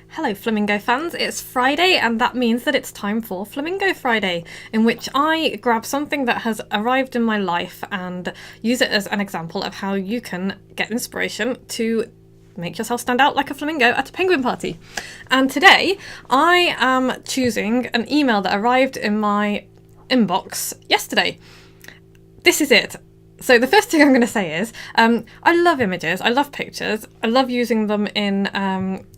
Hello Flamingo fans, it's Friday and that means that it's time for Flamingo Friday, in which I grab something that has arrived in my life and use it as an example of how you can get inspiration to make yourself stand out like a flamingo at a penguin party. And today I am choosing an email that arrived in my inbox yesterday. This is it. So the first thing I'm going to say is, I love images, I love pictures, I love using them in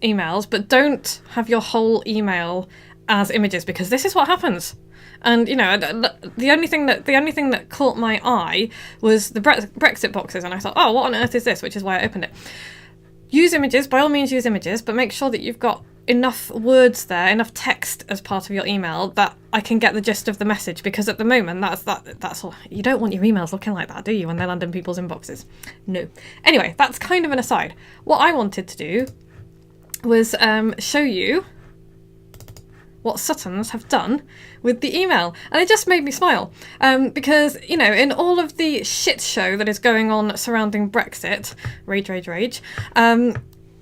emails, but don't have your whole email as images, because this is what happens. And you know, the only thing that caught my eye was the Brexit boxes, and I thought, oh, what on earth is this? Which is why I opened it. Use images, by all means use images, but make sure that you've got enough words there, enough text as part of your email that I can get the gist of the message, because at the moment that's all. You don't want your emails looking like that, do you, when they land in people's inboxes? No. Anyway, that's kind of an aside. What I wanted to do was show you what Suttons have done with the email, and it just made me smile because, you know, in all of the shit show that is going on surrounding Brexit, rage,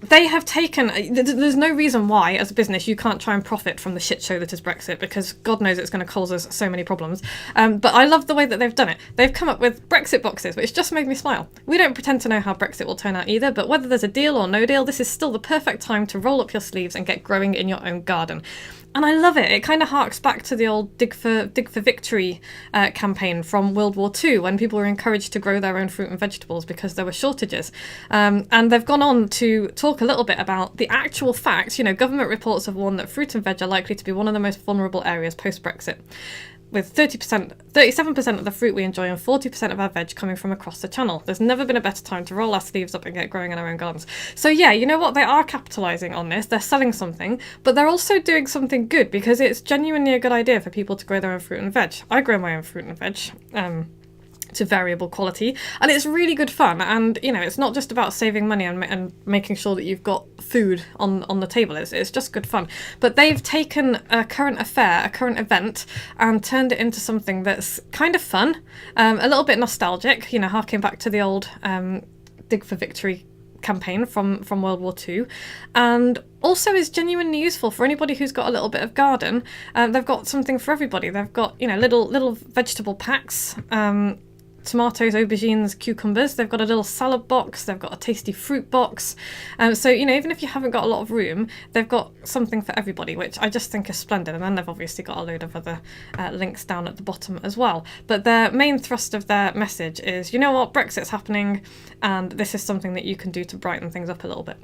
they have taken, there's no reason why as a business you can't try and profit from the shit show that is Brexit, because God knows it's going to cause us so many problems, but I love the way that they've done it. They've come up with Brexit boxes, which just made me smile. We don't pretend to know how Brexit will turn out either, but whether there's a deal or no deal, this is still the perfect time to roll up your sleeves and get growing in your own garden. And I love it. It kind of harks back to the old Dig for Victory campaign from World War II, when people were encouraged to grow their own fruit and vegetables because there were shortages. And they've gone on to talk a little bit about the actual facts. You know, government reports have warned that fruit and veg are likely to be one of the most vulnerable areas post-Brexit, with 37% of the fruit we enjoy and 40% of our veg coming from across the channel. There's never been a better time to roll our sleeves up and get growing in our own gardens. So yeah, you know what? They are capitalising on this. They're selling something, but they're also doing something good, because it's genuinely a good idea for people to grow their own fruit and veg. I grow my own fruit and veg. To variable quality, and it's really good fun. And you know, it's not just about saving money and making sure that you've got food on the table. It's just good fun. But they've taken a current affair, a current event, and turned it into something that's kind of fun, a little bit nostalgic, you know, harking back to the old Dig for Victory campaign from World War II, and also is genuinely useful for anybody who's got a little bit of garden. They've got something for everybody. They've got, you know, little vegetable packs, tomatoes, aubergines, cucumbers. They've got a little salad box. They've got a tasty fruit box. So, you know, even if you haven't got a lot of room, they've got something for everybody, which I just think is splendid. And then they've obviously got a load of other links down at the bottom as well. But their main thrust of their message is, you know what, Brexit's happening, and this is something that you can do to brighten things up a little bit.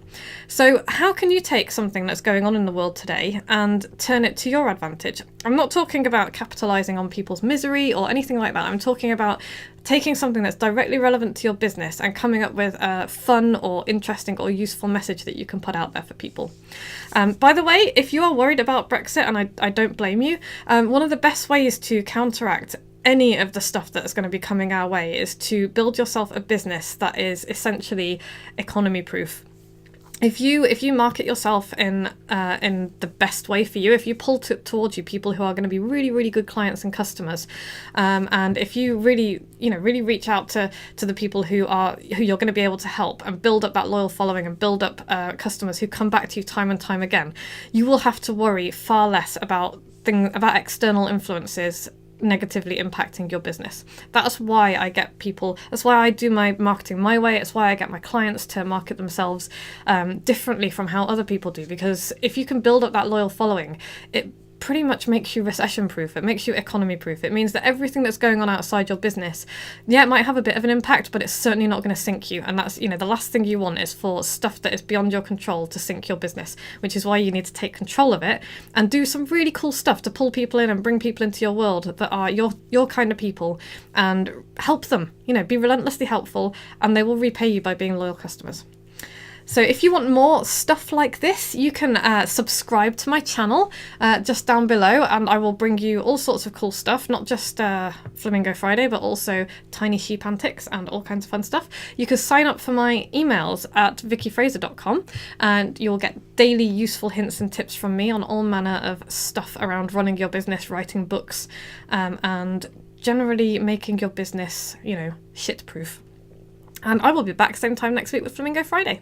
So how can you take something that's going on in the world today and turn it to your advantage? I'm not talking about capitalising on people's misery or anything like that. I'm talking about taking something that's directly relevant to your business and coming up with a fun or interesting or useful message that you can put out there for people. By the way, if you are worried about Brexit, and I don't blame you, one of the best ways to counteract any of the stuff that's going to be coming our way is to build yourself a business that is essentially economy proof. If you market yourself in the best way for you, if you pull towards you people who are going to be really, really good clients and customers, and if you really reach out to the people who you're going to be able to help and build up that loyal following and build up customers who come back to you time and time again, you will have to worry far less about external influences negatively impacting your business. That's why that's why I do my marketing my way. It's why I get my clients to market themselves differently from how other people do, because if you can build up that loyal following, it pretty much makes you recession proof. It makes you economy proof. It means that everything that's going on outside your business, yeah, it might have a bit of an impact, but it's certainly not going to sink you. And that's, you know, the last thing you want is for stuff that is beyond your control to sink your business, which is why you need to take control of it and do some really cool stuff to pull people in and bring people into your world that are your kind of people, and help them, you know, be relentlessly helpful, and they will repay you by being loyal customers. So if you want more stuff like this, you can subscribe to my channel just down below, and I will bring you all sorts of cool stuff, not just Flamingo Friday, but also tiny sheep antics and all kinds of fun stuff. You can sign up for my emails at vickyfraser.com, and you'll get daily useful hints and tips from me on all manner of stuff around running your business, writing books, and generally making your business, you know, shit-proof. And I will be back same time next week with Flamingo Friday.